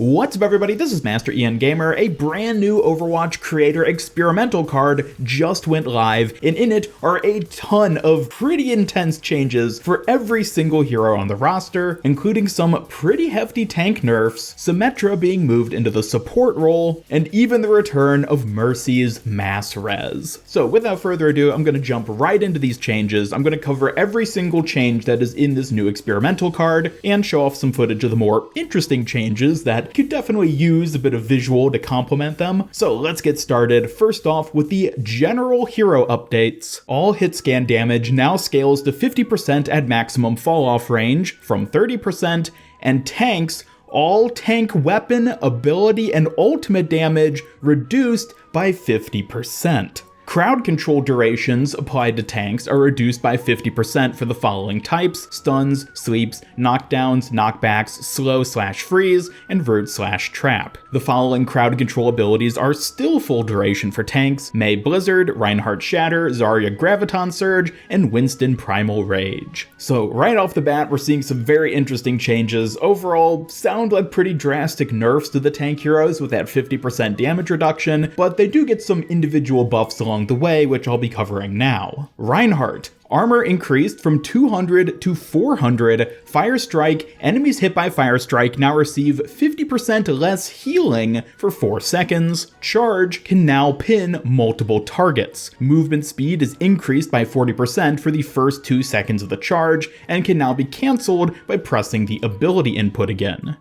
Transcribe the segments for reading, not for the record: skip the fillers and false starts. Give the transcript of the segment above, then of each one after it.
What's up everybody, this is Master Ian Gamer. A brand new Overwatch creator experimental card just went live, and in it are a ton of pretty intense changes for every single hero on the roster, including some pretty hefty tank nerfs, Symmetra being moved into the support role, and even the return of Mercy's mass res. So without further ado, I'm going to jump right into these changes. I'm going to cover every single change that is in this new experimental card, and show off some footage of the more interesting changes that could definitely use a bit of visual to complement them. So let's get started. First off, with the general hero updates, all hit scan damage now scales to 50% at maximum fall off range from 30%, and tanks, all tank weapon, ability, and ultimate damage reduced by 50%. Crowd control durations applied to tanks are reduced by 50% for the following types: stuns, sleeps, knockdowns, knockbacks, slow/freeze, and root/trap. The following crowd control abilities are still full duration for tanks: May Blizzard, Reinhardt Shatter, Zarya Graviton Surge, and Winston Primal Rage. So right off the bat, we're seeing some very interesting changes. Overall, sound like pretty drastic nerfs to the tank heroes with that 50% damage reduction, but they do get some individual buffs along the way, which I'll be covering now. Reinhardt. Armor increased from 200 to 400. Fire Strike. Enemies hit by Fire Strike now receive 50% less healing for 4 seconds. Charge can now pin multiple targets. Movement speed is increased by 40% for the first 2 seconds of the charge, and can now be cancelled by pressing the ability input again.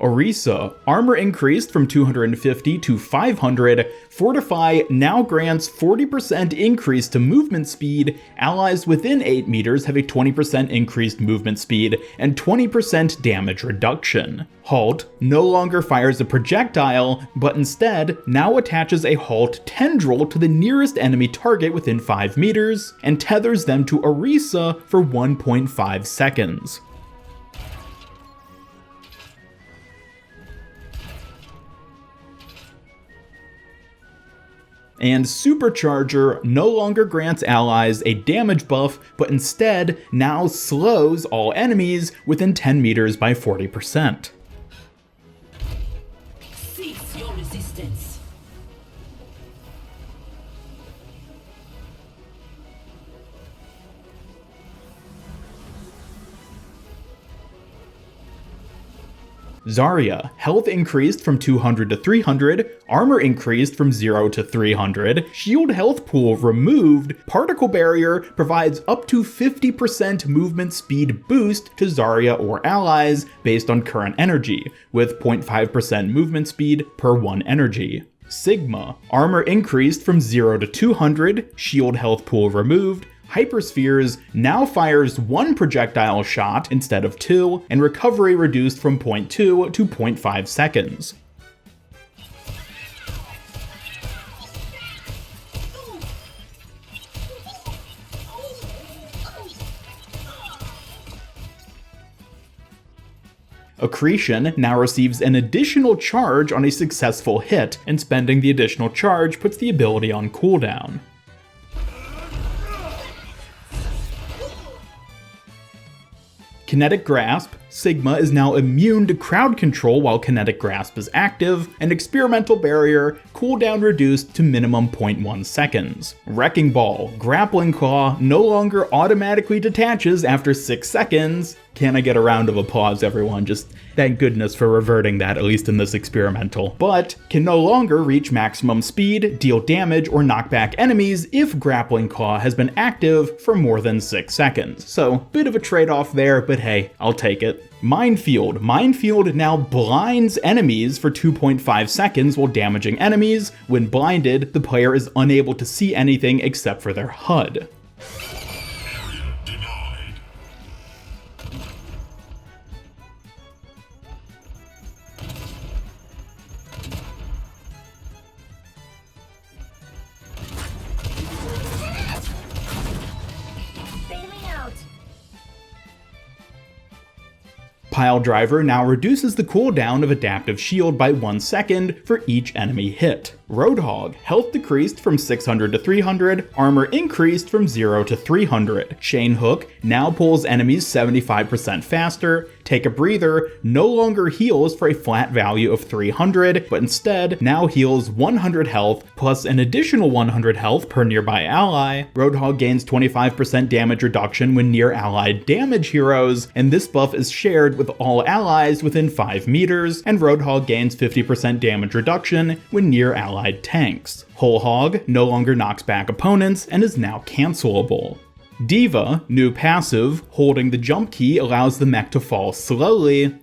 Orisa. Armor increased from 250 to 500. Fortify now grants 40% increase to movement speed. Allies within 8 meters have a 20% increased movement speed and 20% damage reduction. Halt no longer fires a projectile, but instead now attaches a Halt tendril to the nearest enemy target within 5 meters and tethers them to Orisa for 1.5 seconds. And Supercharger no longer grants allies a damage buff, but instead now slows all enemies within 10 meters by 40%. Cease your resistance. Zarya. Health increased from 200 to 300, armor increased from 0 to 300, shield health pool removed, particle barrier provides up to 50% movement speed boost to Zarya or allies based on current energy, with 0.5% movement speed per 1 energy. Sigma. Armor increased from 0 to 200, shield health pool removed, Hyperspheres now fires 1 projectile shot instead of 2, and recovery reduced from 0.2 to 0.5 seconds. Accretion now receives an additional charge on a successful hit, and spending the additional charge puts the ability on cooldown. Kinetic Grasp. Sigma is now immune to crowd control while Kinetic Grasp is active, and Experimental Barrier, cooldown reduced to minimum 0.1 seconds. Wrecking Ball. Grappling Claw no longer automatically detaches after 6 seconds. Can I get a round of applause, everyone? Just thank goodness for reverting that, at least in this experimental. But can no longer reach maximum speed, deal damage, or knock back enemies if Grappling Claw has been active for more than 6 seconds. So, bit of a trade-off there, but hey, I'll take it. Minefield. Minefield now blinds enemies for 2.5 seconds while damaging enemies. When blinded, the player is unable to see anything except for their HUD. Pile Driver now reduces the cooldown of Adaptive Shield by 1 second for each enemy hit. Roadhog, health decreased from 600 to 300, armor increased from 0 to 300. Chain Hook now pulls enemies 75% faster. Take a Breather no longer heals for a flat value of 300, but instead now heals 100 health plus an additional 100 health per nearby ally. Roadhog gains 25% damage reduction when near allied damage heroes, and this buff is shared with all allies within 5 meters, and Roadhog gains 50% damage reduction when near allied tanks. Whole Hog no longer knocks back opponents and is now cancelable. Diva, new passive, holding the jump key allows the mech to fall slowly.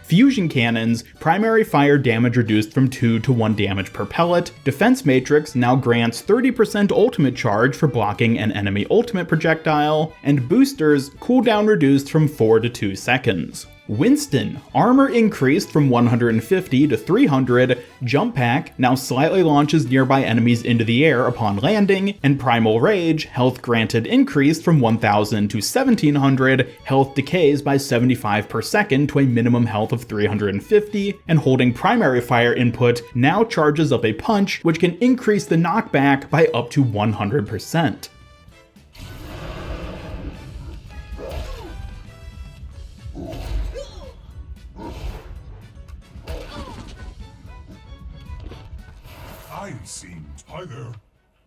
Fusion Cannons, primary fire damage reduced from 2 to 1 damage per pellet. Defense Matrix now grants 30% ultimate charge for blocking an enemy ultimate projectile. And Boosters, cooldown reduced from 4 to 2 seconds. Winston, armor increased from 150 to 300, Jump Pack now slightly launches nearby enemies into the air upon landing, and Primal Rage, health granted increased from 1000 to 1700, health decays by 75 per second to a minimum health of 350, and holding primary fire input now charges up a punch which can increase the knockback by up to 100%. Hi there.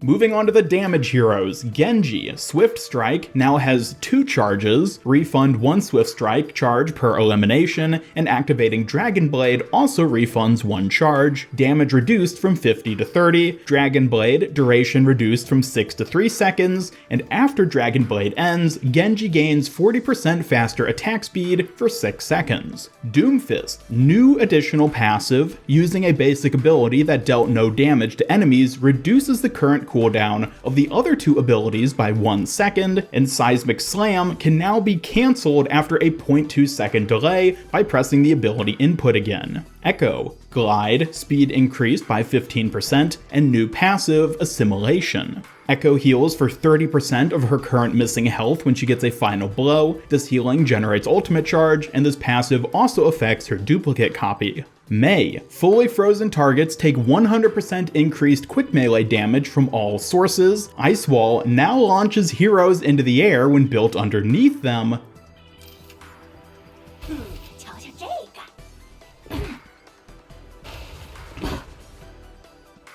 Moving on to the damage heroes, Genji, Swift Strike now has 2 charges, refund 1 Swift Strike charge per elimination, and activating Dragon Blade also refunds 1 charge, damage reduced from 50 to 30, Dragon Blade duration reduced from 6 to 3 seconds, and after Dragon Blade ends, Genji gains 40% faster attack speed for 6 seconds. Doomfist, new additional passive, using a basic ability that dealt no damage to enemies, reduces the current cooldown of the other 2 abilities by 1 second, and Seismic Slam can now be cancelled after a 0.2 second delay by pressing the ability input again. Echo, Glide, speed increased by 15%, and new passive, Assimilation. Echo heals for 30% of her current missing health when she gets a final blow. This healing generates ultimate charge, and this passive also affects her duplicate copy. Mei, fully frozen targets take 100% increased quick melee damage from all sources. Ice Wall now launches heroes into the air when built underneath them.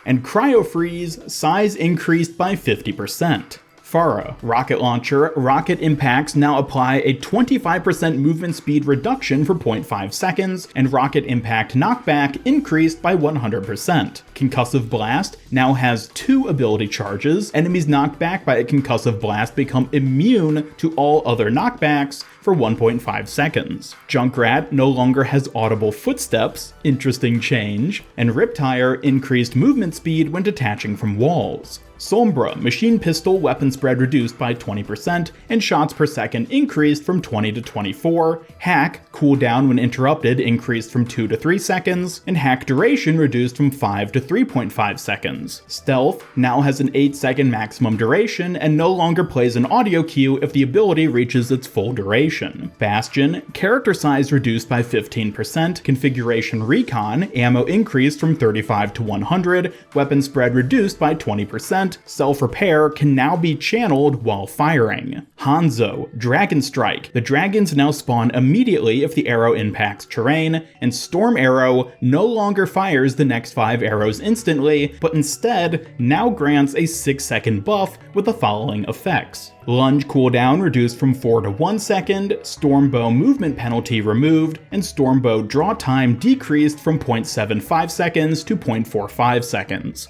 And Cryo Freeze, size increased by 50%. Pharah, rocket launcher, rocket impacts now apply a 25% movement speed reduction for 0.5 seconds, and rocket impact knockback increased by 100%. Concussive Blast now has 2 ability charges. Enemies knocked back by a concussive blast become immune to all other knockbacks for 1.5 seconds. Junkrat no longer has audible footsteps, interesting change, and Riptire increased movement speed when detaching from walls. Sombra, machine pistol weapon spread reduced by 20%, and shots per second increased from 20 to 24. Hack, cooldown when interrupted increased from 2 to 3 seconds, and hack duration reduced from 5 to 3.5 seconds. Stealth now has an 8-second maximum duration and no longer plays an audio cue if the ability reaches its full duration. Bastion, character size reduced by 15%, configuration recon, ammo increased from 35 to 100, weapon spread reduced by 20%, self-repair can now be channeled while firing. Hanzo, Dragon Strike. The dragons now spawn immediately if the arrow impacts terrain, and Storm Arrow no longer fires the next 5 arrows instantly, but instead now grants a 6-second buff with the following effects. Lunge cooldown reduced from 4 to 1 second, Stormbow movement penalty removed, and Stormbow draw time decreased from 0.75 seconds to 0.45 seconds.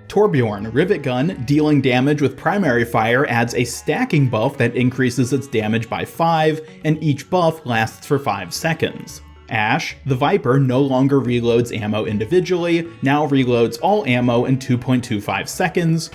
Torbjorn, Rivet Gun, dealing damage with primary fire adds a stacking buff that increases its damage by 5, and each buff lasts for 5 seconds. Ash, the Viper no longer reloads ammo individually, now reloads all ammo in 2.25 seconds.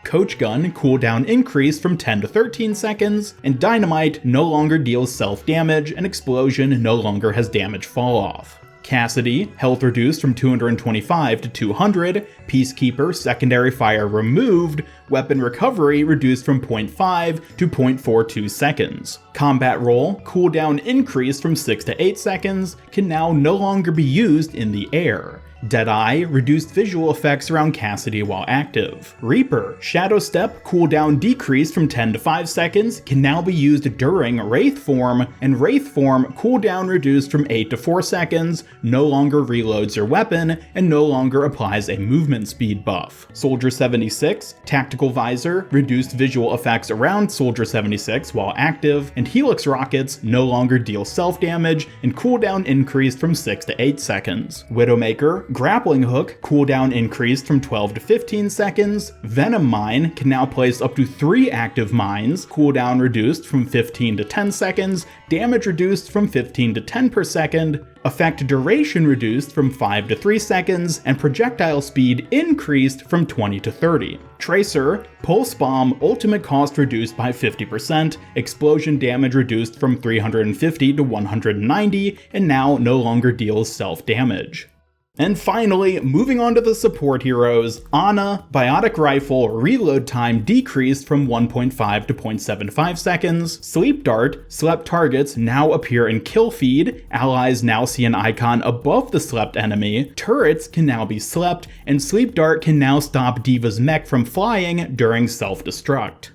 Coach Gun, cooldown increased from 10 to 13 seconds, and Dynamite no longer deals self-damage, and Explosion no longer has damage fall off. Cassidy, health reduced from 225 to 200, Peacekeeper, secondary fire removed, weapon recovery reduced from 0.5 to 0.42 seconds. Combat roll, cooldown increased from 6 to 8 seconds, can now no longer be used in the air. Deadeye, reduced visual effects around Cassidy while active. Reaper, Shadow Step, cooldown decreased from 10 to 5 seconds, can now be used during Wraith Form, and Wraith Form, cooldown reduced from 8 to 4 seconds, no longer reloads your weapon, and no longer applies a movement speed buff. Soldier 76, Tactical Visor, reduced visual effects around Soldier 76 while active, and Helix Rockets no longer deal self-damage, and cooldown increased from 6 to 8 seconds. Widowmaker, Grappling Hook, cooldown increased from 12 to 15 seconds. Venom Mine can now place up to 3 active mines, cooldown reduced from 15 to 10 seconds, damage reduced from 15 to 10 per second, effect duration reduced from 5 to 3 seconds, and projectile speed increased from 20 to 30. Tracer, Pulse Bomb, ultimate cost reduced by 50%, explosion damage reduced from 350 to 190, and now no longer deals self-damage. And finally, moving on to the support heroes, Ana, Biotic Rifle, reload time decreased from 1.5 to 0.75 seconds. Sleep Dart, slept targets now appear in kill feed, allies now see an icon above the slept enemy, turrets can now be slept, and Sleep Dart can now stop D.Va's mech from flying during self-destruct.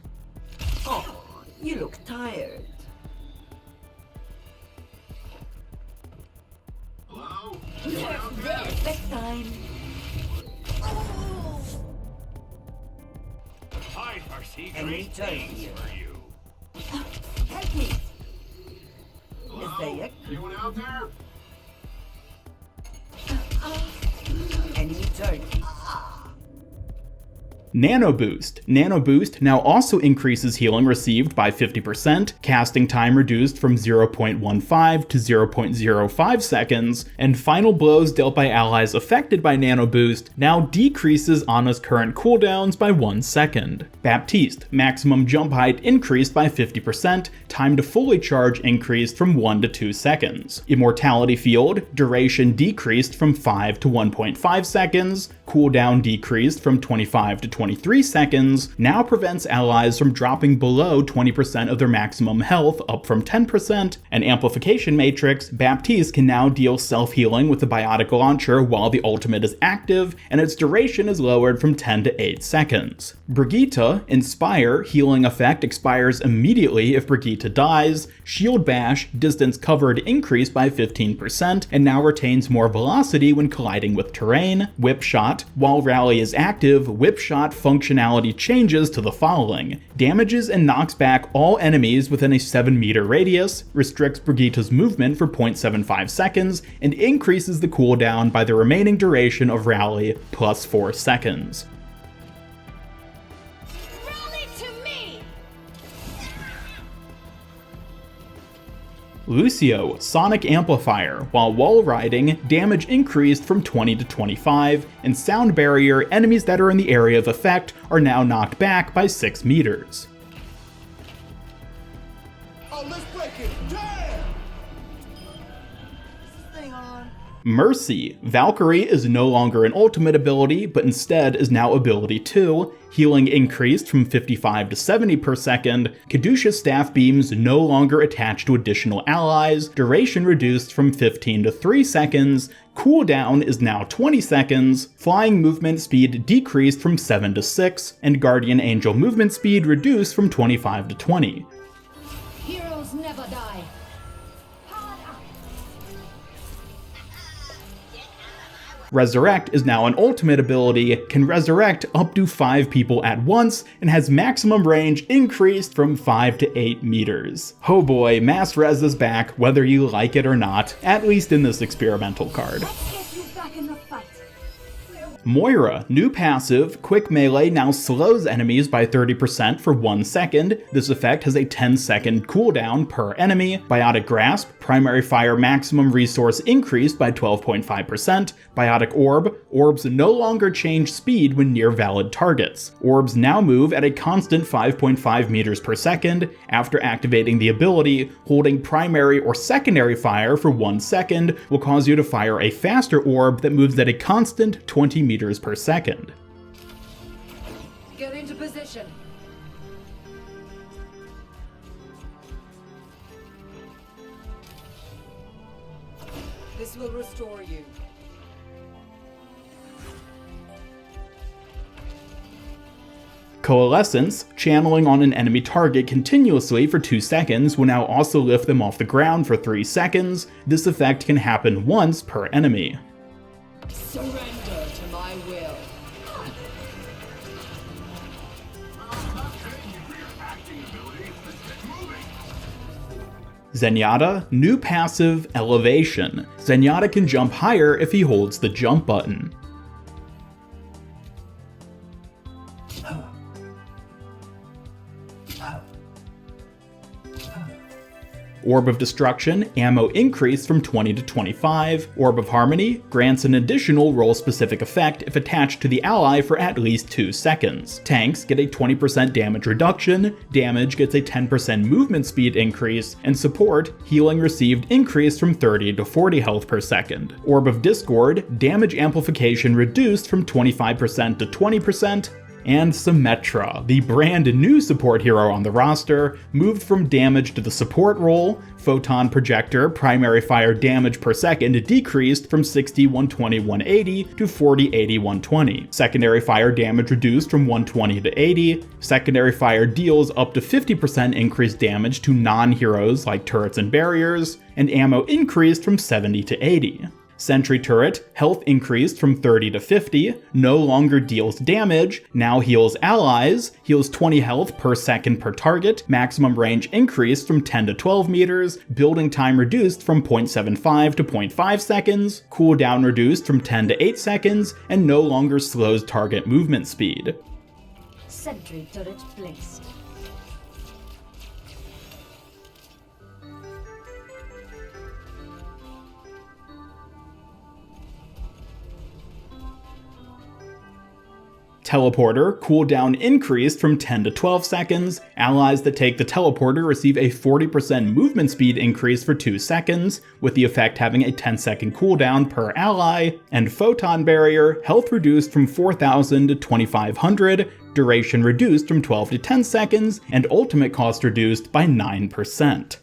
Oh, you look tired. Bedtime. Hide our secret Any things time. for you. Help me. ازيك؟ Anyone out there? Enemy turkey. Nano Boost. Nano Boost now also increases healing received by 50%, casting time reduced from 0.15 to 0.05 seconds, and final blows dealt by allies affected by Nano Boost now decreases Ana's current cooldowns by 1 second. Baptiste. Maximum jump height increased by 50%, time to fully charge increased from 1 to 2 seconds. Immortality Field. Duration decreased from 5 to 1.5 seconds, cooldown decreased from 25 to 23 seconds, now prevents allies from dropping below 20% of their maximum health, up from 10%, and Amplification Matrix. Baptiste can now deal self-healing with the Biotic Launcher while the ultimate is active, and its duration is lowered from 10 to 8 seconds. Brigitte, Inspire, healing effect expires immediately if Brigitte dies. Shield Bash, distance covered increased by 15%, and now retains more velocity when colliding with terrain. Whip Shot, while Rally is active, Whip Shot functionality changes to the following: damages and knocks back all enemies within a 7-meter radius, restricts Brigitte's movement for 0.75 seconds, and increases the cooldown by the remaining duration of Rally plus 4 seconds. Rally to me! Lucio, Sonic Amplifier. While wall riding, damage increased from 20 to 25, and Sound Barrier, enemies that are in the area of effect are now knocked back by 6 meters. Oh, let's break it. Damn! Stay on. Mercy. Valkyrie is no longer an ultimate ability, but instead is now ability 2. Healing increased from 55 to 70 per second. Caduceus Staff Beams no longer attached to additional allies. Duration reduced from 15 to 3 seconds. Cooldown is now 20 seconds. Flying movement speed decreased from 7 to 6. And Guardian Angel movement speed reduced from 25 to 20. Heroes never die. Resurrect is now an ultimate ability, can resurrect up to 5 people at once, and has maximum range increased from 5 to 8 meters. Oh boy, mass res is back, whether you like it or not, at least in this experimental card. Let's get you back in the fight. Moira, new passive, quick melee now slows enemies by 30% for 1 second. This effect has a 10-second cooldown per enemy. Biotic Grasp, primary fire maximum resource increased by 12.5%. Biotic Orb, orbs no longer change speed when near valid targets. Orbs now move at a constant 5.5 meters per second. After activating the ability, holding primary or secondary fire for 1 second will cause you to fire a faster orb that moves at a constant 20 meters per second. Get into position. This will restore you. Coalescence, channeling on an enemy target continuously for 2 seconds will now also lift them off the ground for 3 seconds. This effect can happen once per enemy. Surrender to my will. Zenyatta, new passive, Elevation. Zenyatta can jump higher if he holds the jump button. Orb of Destruction, ammo increased from 20 to 25. Orb of Harmony grants an additional role-specific effect if attached to the ally for at least 2 seconds. Tanks get a 20% damage reduction, damage gets a 10% movement speed increase, and support, healing received increased from 30 to 40 health per second. Orb of Discord, damage amplification reduced from 25% to 20%, and Symmetra, the brand new support hero on the roster, moved from damage to the support role. Photon Projector primary fire damage per second decreased from 60, 120, 180 to 40, 80, 120. Secondary fire damage reduced from 120 to 80. Secondary fire deals up to 50% increased damage to non-heroes like turrets and barriers, and ammo increased from 70 to 80. Sentry Turret, health increased from 30 to 50, no longer deals damage, now heals allies, heals 20 health per second per target, maximum range increased from 10 to 12 meters, building time reduced from 0.75 to 0.5 seconds, cooldown reduced from 10 to 8 seconds, and no longer slows target movement speed. Sentry turret placed. Teleporter, cooldown increased from 10 to 12 seconds. Allies that take the teleporter receive a 40% movement speed increase for 2 seconds, with the effect having a 10-second cooldown per ally. And Photon Barrier, health reduced from 4,000 to 2,500, duration reduced from 12 to 10 seconds, and ultimate cost reduced by 9%.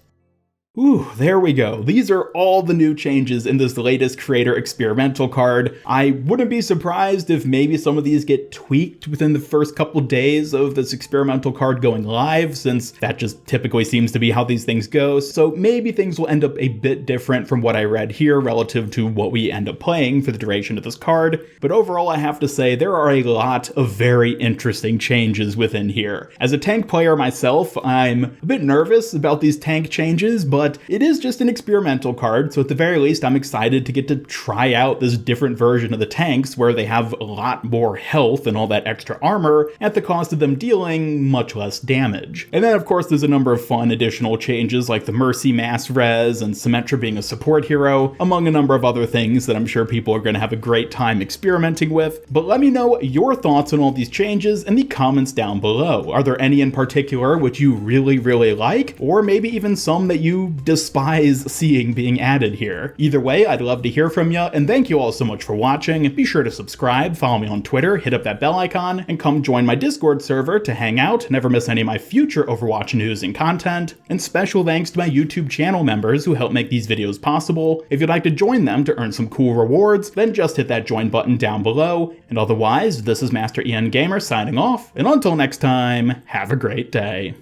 Ooh, there we go. These are all the new changes in this latest creator experimental card. I wouldn't be surprised if maybe some of these get tweaked within the first couple days of this experimental card going live, since that just typically seems to be how these things go. So maybe things will end up a bit different from what I read here relative to what we end up playing for the duration of this card. But overall, I have to say there are a lot of very interesting changes within here. As a tank player myself, I'm a bit nervous about these tank changes, but it is just an experimental card, so at the very least I'm excited to get to try out this different version of the tanks where they have a lot more health and all that extra armor at the cost of them dealing much less damage. And then of course there's a number of fun additional changes like the Mercy mass res and Symmetra being a support hero, among a number of other things that I'm sure people are going to have a great time experimenting with. But let me know your thoughts on all these changes in the comments down below. Are there any in particular which you really like, or maybe even some that you despise seeing being added here? Either way, I'd love to hear from you, and thank you all so much for watching. Be sure to subscribe, follow me on Twitter, hit up that bell icon, and come join my Discord server to hang out, never miss any of my future Overwatch news and content. And special thanks to my YouTube channel members who help make these videos possible. If you'd like to join them to earn some cool rewards, then just hit that join button down below. And otherwise, this is Master Ian Gamer signing off, and until next time, have a great day.